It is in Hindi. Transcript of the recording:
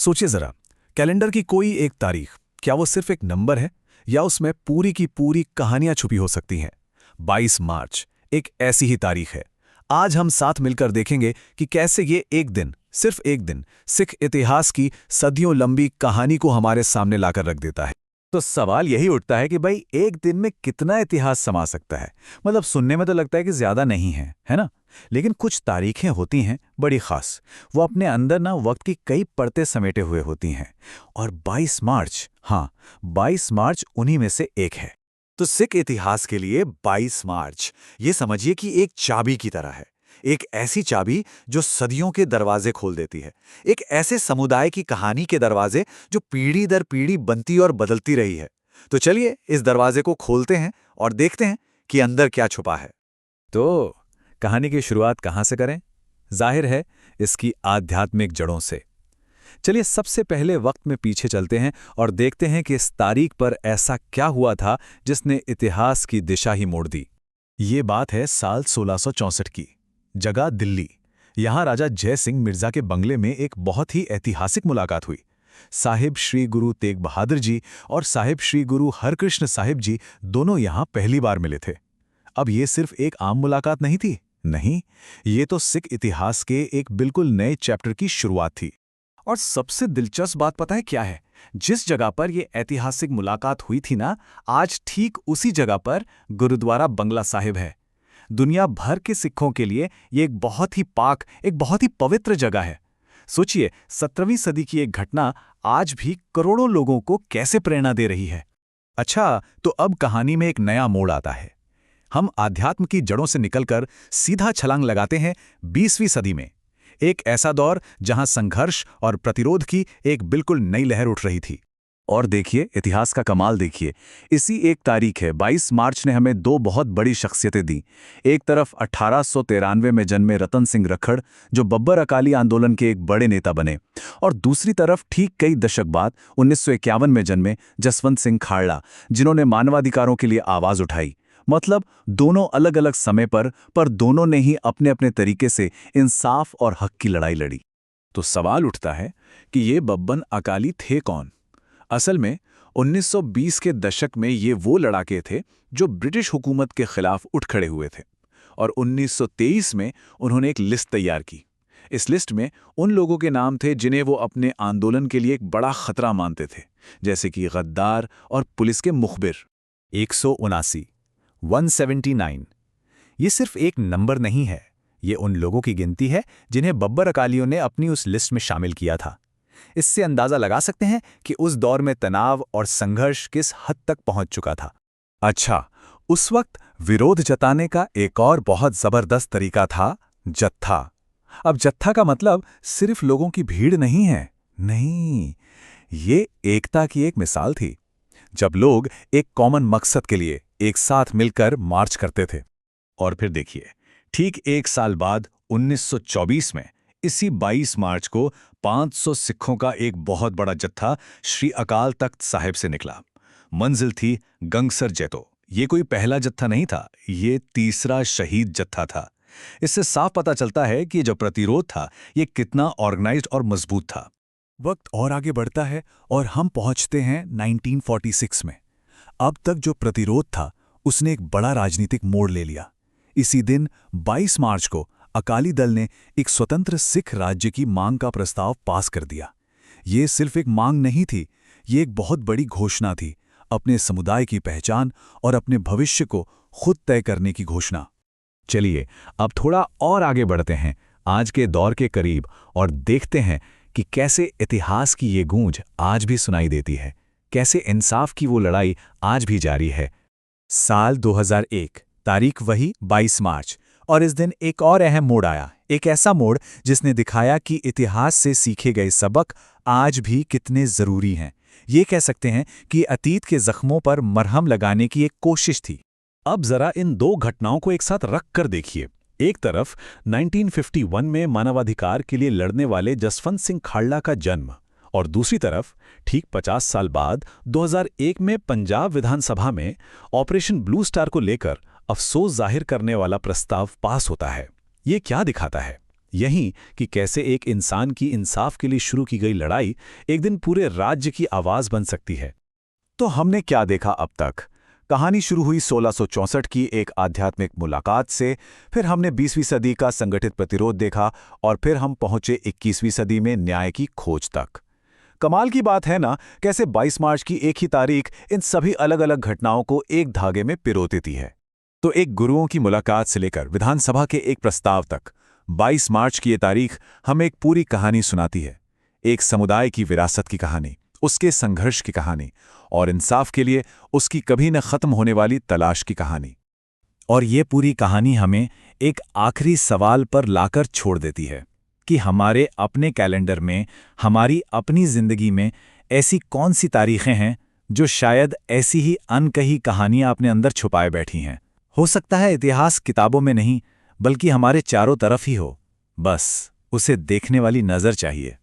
सोचिए जरा, कैलेंडर की कोई एक तारीख, क्या वो सिर्फ एक नंबर है या उसमें पूरी की पूरी कहानियां छुपी हो सकती हैं? 22 मार्च एक ऐसी ही तारीख है। आज हम साथ मिलकर देखेंगे कि कैसे ये एक दिन, सिर्फ एक दिन, सिख इतिहास की सदियों लंबी कहानी को हमारे सामने लाकर रख देता है। तो सवाल यही उठता है कि भाई एक दिन में कितना इतिहास समा सकता है। मतलब सुनने में तो लगता है कि ज्यादा नहीं है ना? लेकिन कुछ तारीखें होती हैं बड़ी खास। वो अपने अंदर ना वक्त की कई परतें समेटे हुए होती हैं। और 22 मार्च, हाँ, 22 मार्च उन्हीं में से एक है। तो सिख इतिहास के लिए 22 मार्च ये समझिए कि एक चाबी की तरह है। एक ऐसी चाबी जो सदियों के दरवाजे खोल देती है। एक ऐसे समुदाय की कहानी के दरवाजे जो पीढ़ी दर पीढ़ी बनती और बदलती रही है। तो चलिए इस दरवाजे को खोलते हैं और देखते हैं कि अंदर क्या छुपा है। तो कहानी की शुरुआत कहाँ से करें? जाहिर है इसकी आध्यात्मिक जड़ों से। चलिए सबसे पहले वक्त में पीछे चलते हैं और देखते हैं कि इस तारीख पर ऐसा क्या हुआ था जिसने इतिहास की दिशा ही मोड़ दी। ये बात है साल 1664 की। जगह दिल्ली। यहाँ राजा जय सिंह मिर्जा के बंगले में एक बहुत ही ऐतिहासिक मुलाकात हुई। साहिब श्री गुरु तेग बहादुर जी और साहिब श्री गुरु हरकृष्ण साहिब जी दोनों यहाँ पहली बार मिले थे। अब ये सिर्फ एक आम मुलाकात नहीं थी, नहीं, ये तो सिख इतिहास के एक बिल्कुल नए चैप्टर की शुरुआत थी। और सबसे दिलचस्प बात पता है क्या है? जिस जगह पर यह ऐतिहासिक मुलाकात हुई थी ना, आज ठीक उसी जगह पर गुरुद्वारा बंगला साहिब है। दुनिया भर के सिखों के लिए ये एक बहुत ही पाक, एक बहुत ही पवित्र जगह है। सोचिए, 17वीं सदी की एक घटना आज भी करोड़ों लोगों को कैसे प्रेरणा दे रही है। अच्छा, तो अब कहानी में एक नया मोड़ आता है। हम आध्यात्म की जड़ों से निकलकर सीधा छलांग लगाते हैं 20वीं सदी में। एक ऐसा दौर जहां संघर्ष और प्रतिरोध की एक बिल्कुल नई लहर उठ रही थी। और देखिए, इतिहास का कमाल देखिए। इसी एक तारीख है, 22 मार्च ने हमें दो बहुत बड़ी शख्सियतें दी। एक तरफ 1893 में जन्मे रतन सिंह रखड़, जो बब्बर अकाली आंदोलन के एक बड़े नेता बने, और दूसरी तरफ ठीक कई दशक बाद 1951 में जन्मे जसवंत सिंह खाड़ला, जिन्होंने मानवाधिकारों के लिए आवाज उठाई। मतलब दोनों अलग अलग समय पर दोनों ने ही अपने अपने तरीके से इंसाफ और हक की लड़ाई लड़ी। तो सवाल उठता है कि ये बब्बन अकाली थे कौन? असल में 1920 के दशक में ये वो लड़ाके थे जो ब्रिटिश हुकूमत के खिलाफ उठ खड़े हुए थे। और 1923 में उन्होंने एक लिस्ट तैयार की। इस लिस्ट में उन लोगों के नाम थे जिन्हें वो अपने आंदोलन के लिए एक बड़ा खतरा मानते थे, जैसे कि गद्दार और पुलिस के मुखबिर। 179, 179, ये सिर्फ एक नंबर नहीं है, ये उन लोगों की गिनती है जिन्हें बब्बर अकालियों ने अपनी उस लिस्ट में शामिल किया था। इससे अंदाजा लगा सकते हैं कि उस दौर में तनाव और संघर्ष किस हद तक पहुंच चुका था। अच्छा, उस वक्त विरोध जताने का एक और बहुत जबरदस्त तरीका था, जत्था। अब जत्था का मतलब सिर्फ लोगों की भीड़ नहीं है, नहीं, ये एकता की एक मिसाल थी। जब लोग एक कॉमन मकसद के लिए एक साथ मिलकर मार्च करते थे। और फिर देखिए, ठीक एक साल बाद 1924 में इसी 22 मार्च को 500 सिखों का एक बहुत बड़ा जत्था श्री अकाल तख्त साहिब से निकला। मंजिल थी गंगसर जैतो। ये कोई पहला जत्था नहीं था, ये तीसरा शहीद जत्था था। इससे साफ पता चलता है कि जो प्रतिरोध था ये कितना ऑर्गेनाइज्ड और मजबूत था। वक्त और आगे बढ़ता है और हम पहुंचते हैं 1946 में। अब तक जो प्रतिरोध था उसने एक बड़ा राजनीतिक मोड़ ले लिया। इसी दिन 22 मार्च को अकाली दल ने एक स्वतंत्र सिख राज्य की मांग का प्रस्ताव पास कर दिया। ये सिर्फ एक मांग नहीं थी, ये एक बहुत बड़ी घोषणा थी, अपने समुदाय की पहचान और अपने भविष्य को खुद तय करने की घोषणा। चलिए अब थोड़ा और आगे बढ़ते हैं आज के दौर के करीब और देखते हैं कि कैसे इतिहास की ये गूंज आज भी सुनाई देती है, कैसे इंसाफ की वो लड़ाई आज भी जारी है। साल 2001, तारीख वही 22 मार्च, और इस दिन एक और अहम मोड़ आया, एक ऐसा मोड़ जिसने दिखाया कि इतिहास से सीखे गए सबक आज भी कितने जरूरी हैं। ये कह सकते हैं कि अतीत के जख्मों पर मरहम लगाने की एक कोशिश थी। अब जरा इन दो घटनाओं को एक साथ रख कर देखिए। एक तरफ 1951 में मानवाधिकार के लिए लड़ने वाले जसवंत सिंह खाड़ला का जन्म, और दूसरी तरफ ठीक 50 साल बाद 2001 में पंजाब विधानसभा में ऑपरेशन ब्लू स्टार को लेकर अफसोस जाहिर करने वाला प्रस्ताव पास होता है। ये क्या दिखाता है? यही कि कैसे एक इंसान की इंसाफ के लिए शुरू की गई लड़ाई एक दिन पूरे राज्य की आवाज बन सकती है। तो हमने क्या देखा अब तक? कहानी शुरू हुई 1664 की एक आध्यात्मिक मुलाकात से, फिर हमने 20वीं सदी का संगठित प्रतिरोध देखा और फिर हम पहुंचे 21वीं सदी में न्याय की खोज तक। कमाल की बात है ना, कैसे 22 मार्च की एक ही तारीख इन सभी अलग अलग घटनाओं को एक धागे में पिरो देती है। तो एक गुरुओं की मुलाकात से लेकर विधानसभा के एक प्रस्ताव तक 22 मार्च की ये तारीख हमें एक पूरी कहानी सुनाती है। एक समुदाय की विरासत की कहानी, उसके संघर्ष की कहानी और इंसाफ के लिए उसकी कभी न खत्म होने वाली तलाश की कहानी। और ये पूरी कहानी हमें एक आखिरी सवाल पर लाकर छोड़ देती है कि हमारे अपने कैलेंडर में, हमारी अपनी जिंदगी में ऐसी कौन सी तारीखें हैं जो शायद ऐसी ही अनकही कहानियां अपने अंदर छुपाए बैठी हैं। हो सकता है इतिहास किताबों में नहीं, बल्कि हमारे चारों तरफ ही हो, बस उसे देखने वाली नज़र चाहिए।